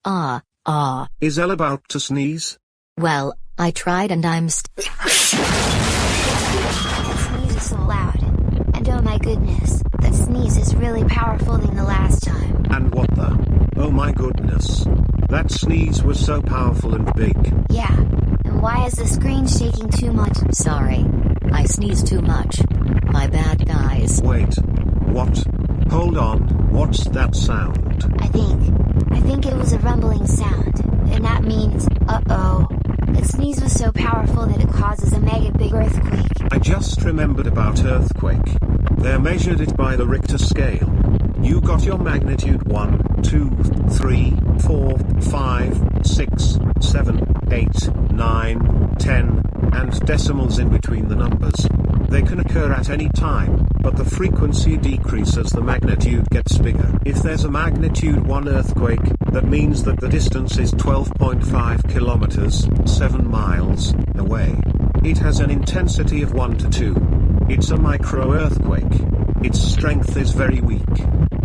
Is Elle about to sneeze? Well, I tried and I'm The sneeze is so loud. And oh my goodness, that sneeze is really powerful than the last time. And what the? Oh my goodness. That sneeze was so powerful and big. Yeah. And why is the screen shaking too much? sorry. I sneezed too much. My bad, guys. Wait. What? Hold on, what's that sound? I think it was a rumbling sound. And that means, uh-oh. The sneeze was so powerful that it causes a mega big earthquake. I just remembered about earthquake. They measured it by the Richter scale. You got your magnitude 1, 2, 3, 4, 5, 6, 7, 8, 9, 10, and decimals in between the numbers. They can occur at any time, but the frequency decreases as the magnitude gets bigger. If there's a magnitude 1 earthquake, that means that the distance is 12.5 kilometers, 7 miles, away. It has an intensity of 1 to 2. It's a micro-earthquake. Its strength is very weak.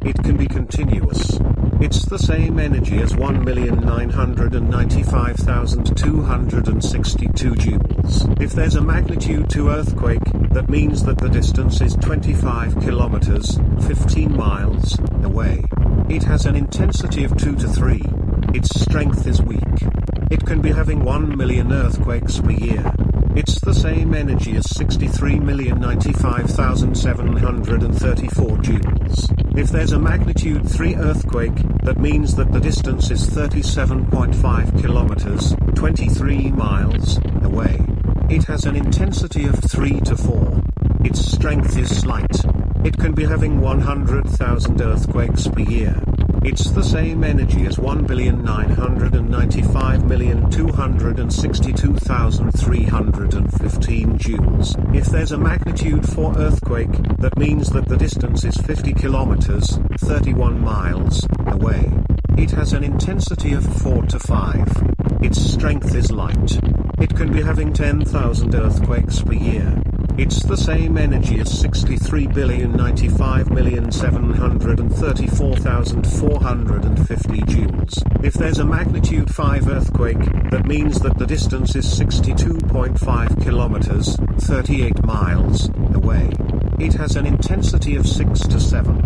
It can be continuous. It's the same energy as 1,995,262 joules. If there's a magnitude 2 earthquake, that means that the distance is 25 kilometers, 15 miles, away. It has an intensity of 2 to 3. Its strength is weak. It can be having 1 million earthquakes per year. It's the same energy as 63,095,734 joules. If there's a magnitude 3 earthquake, that means that the distance is 37.5 kilometers, 23 miles, away. It has an intensity of 3 to 4. Its strength is slight. It can be having 100,000 earthquakes per year. It's the same energy as 1,995,262,315 joules. If there's a magnitude 4 earthquake, that means that the distance is 50 kilometers, 31 miles, away. It has an intensity of 4 to 5. Its strength is light. It can be having 10,000 earthquakes per year. It's the same energy as 63,095,734,450 joules. If there's a magnitude 5 earthquake, that means that the distance is 62.5 kilometers, 38 miles, away. It has an intensity of 6 to 7.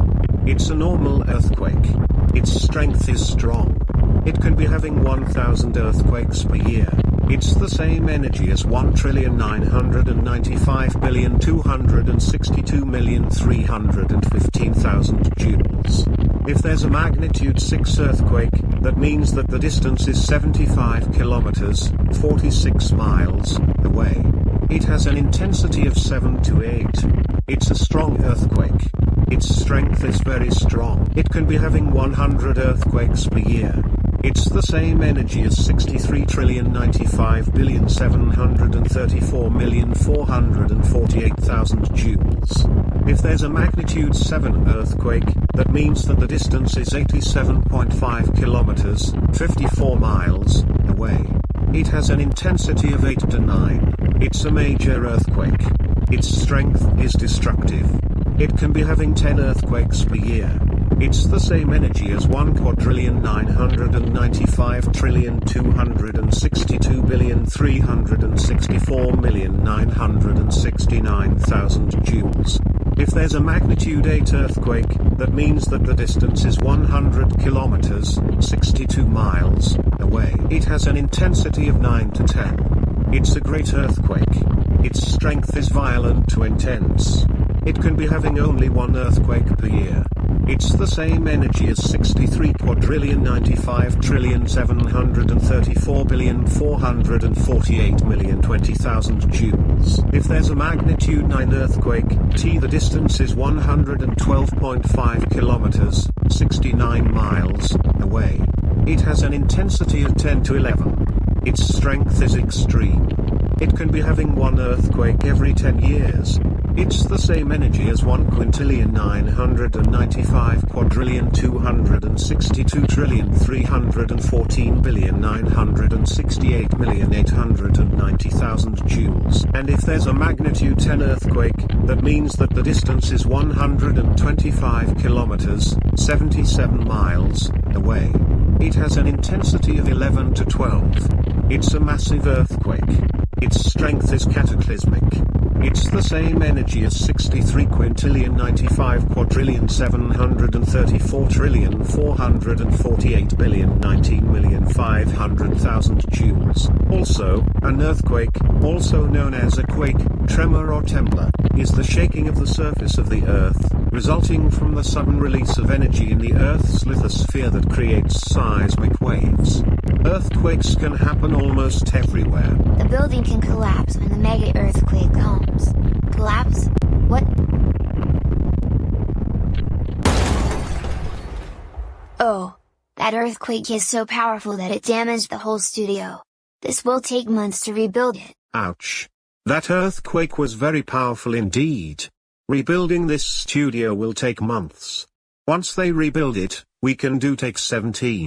It's a normal earthquake. Its strength is strong. It can be having 1,000 earthquakes per year. It's the same energy as 1,995,262,315,000 joules. If there's a magnitude 6 earthquake, that means that the distance is 75 kilometers, 46 miles, away. It has an intensity of 7 to 8. It's a strong earthquake. Its strength is very strong. It can be having 100 earthquakes per year. It's the same energy as 63,095,734,448,000 joules. If there's a magnitude 7 earthquake, that means that the distance is 87.5 kilometers, 54 miles, away. It has an intensity of 8 to 9. It's a major earthquake. Its strength is destructive. It can be having 10 earthquakes per year. It's the same energy as 1,995,262,364,969,000 joules. If there's a magnitude 8 earthquake, that means that the distance is 100 kilometers, 62 miles, away. It has an intensity of 9 to 10. It's a great earthquake. Its strength is violent to intense. It can be having only 1 earthquake per year. It's the same energy as 63,95,734,448,020,000 joules. If there's a magnitude 9 earthquake, the distance is 112.5 kilometers, 69 miles, away. It has an intensity of 10 to 11. Its strength is extreme. It can be having 1 earthquake every 10 years. It's the same energy as 1,995,262,314,968,890,000 joules. And if there's a magnitude 10 earthquake, that means that the distance is 125 kilometers, 77 miles, away. It has an intensity of 11 to 12. It's a massive earthquake. Its strength is cataclysmic. It's the same energy as 63 quintillion 95 quadrillion 734 trillion 448 billion 19,500,000 joules. Also, an earthquake, also known as a quake, tremor or trembler, is the shaking of the surface of the Earth, resulting from the sudden release of energy in the Earth's lithosphere that creates seismic waves. Earthquakes can happen almost everywhere. The building can collapse when the mega earthquake comes. Collapse? What? Oh. That earthquake is so powerful that it damaged the whole studio. This will take months to rebuild it. Ouch. That earthquake was very powerful indeed. Rebuilding this studio will take months. Once they rebuild it, we can do take 17.